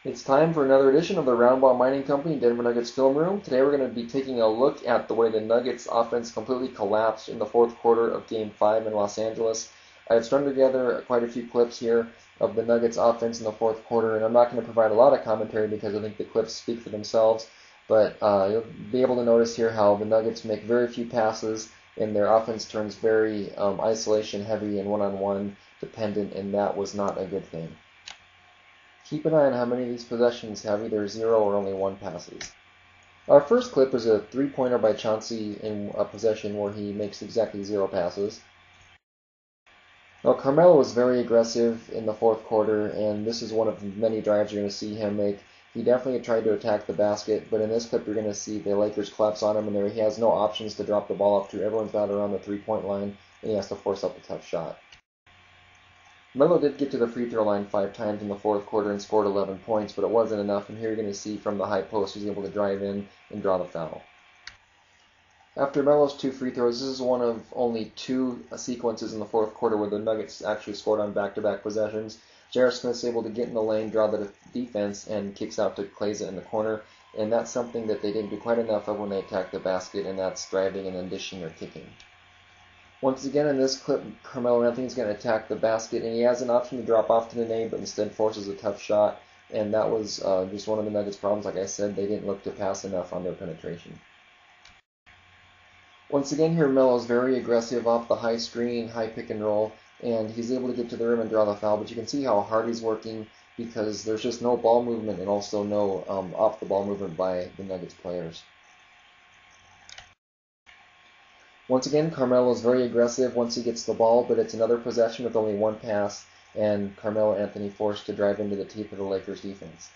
It's time for another edition of the Roundball Mining Company Denver Nuggets Film Room. Today we're going to be taking a look at the way the Nuggets offense completely collapsed in the fourth quarter of Game 5 in Los Angeles. I've strung together quite a few clips here of the Nuggets offense in the fourth quarter, and I'm not going to provide a lot of commentary because I think the clips speak for themselves, but you'll be able to notice here how the Nuggets make very few passes and their offense turns very isolation heavy and one-on-one dependent, and that was not a good thing. Keep an eye on how many of these possessions have either 0 or only 1 passes. Our first clip is a three-pointer by Chauncey in a possession where he makes exactly 0 passes. Now, Carmelo was very aggressive in the fourth quarter, and this is one of many drives you're going to see him make. He definitely tried to attack the basket, but in this clip you're going to see the Lakers collapse on him, and there he has no options to drop the ball up to. Everyone's out around the three-point line, and he has to force up a tough shot. Melo did get to the free throw line 5 times in the fourth quarter and scored 11 points, but it wasn't enough, and here you're going to see from the high post he's able to drive in and draw the foul. After Melo's 2 free throws, this is one of only 2 sequences in the fourth quarter where the Nuggets actually scored on back-to-back possessions. J.R. Smith's able to get in the lane, draw the defense, and kicks out to Klaiza in the corner, and that's something that they didn't do quite enough of when they attacked the basket, and that's driving and then dishing or kicking. Once again in this clip, Carmelo Anthony is going to attack the basket, and he has an option to drop off to the name, but instead forces a tough shot, and that was just one of the Nuggets' problems. Like I said, they didn't look to pass enough on their penetration. Once again here, Melo's very aggressive off the high screen, high pick and roll, and he's able to get to the rim and draw the foul, but you can see how hard he's working because there's just no ball movement and also no off-the-ball movement by the Nuggets players. Once again, Carmelo is very aggressive once he gets the ball, but it's another possession with only 1 pass, and Carmelo Anthony forced to drive into the teeth of the Lakers defense.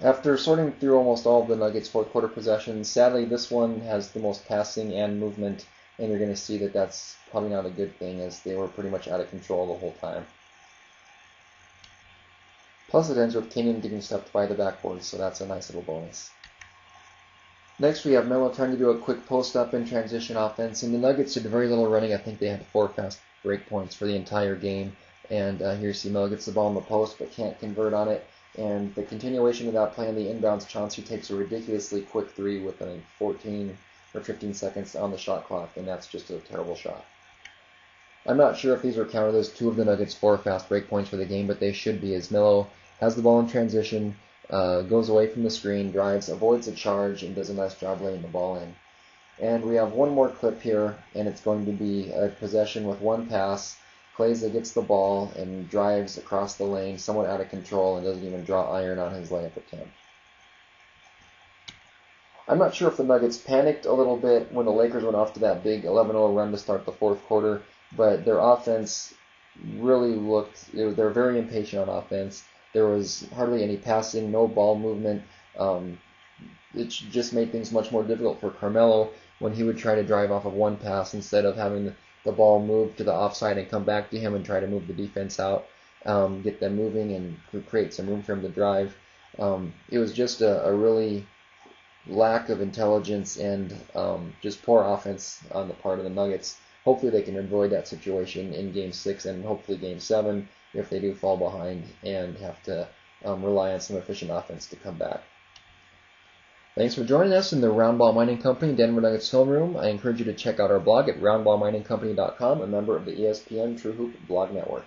After sorting through almost all of the Nuggets' fourth quarter possessions, sadly this one has the most passing and movement, and you're going to see that that's probably not a good thing as they were pretty much out of control the whole time. Plus it ends with Kenyon getting stepped by the backboard, so that's a nice little bonus. Next we have Melo trying to do a quick post-up in transition offense, and the Nuggets did very little running. I think they had 4 fast break points for the entire game, and here you see Melo gets the ball in the post but can't convert on it, and the continuation of that play on the inbounds, Chauncey takes a ridiculously quick 3 with 14 or 15 seconds on the shot clock, and that's just a terrible shot. I'm not sure if these were counted as 2 of the Nuggets' 4 fast break points for the game, but they should be, as Melo has the ball in transition, goes away from the screen, drives, avoids a charge, and does a nice job laying the ball in. And we have one more clip here, and it's going to be a possession with 1 pass. Klaiza gets the ball and drives across the lane, somewhat out of control, and doesn't even draw iron on his layup attempt. I'm not sure if the Nuggets panicked a little bit when the Lakers went off to that big 11-0 run to start the fourth quarter, but their offense really they're very impatient on offense. There was hardly any passing, no ball movement. It just made things much more difficult for Carmelo when he would try to drive off of 1 pass instead of having the ball move to the offside and come back to him and try to move the defense out, get them moving and create some room for him to drive. It was just a really lack of intelligence and just poor offense on the part of the Nuggets. Hopefully they can avoid that situation in Game 6 and hopefully Game 7 if they do fall behind and have to rely on some efficient offense to come back. Thanks for joining us in the Roundball Mining Company Denver Nuggets Film Room. I encourage you to check out our blog at roundballminingcompany.com, a member of the ESPN True Hoop blog network.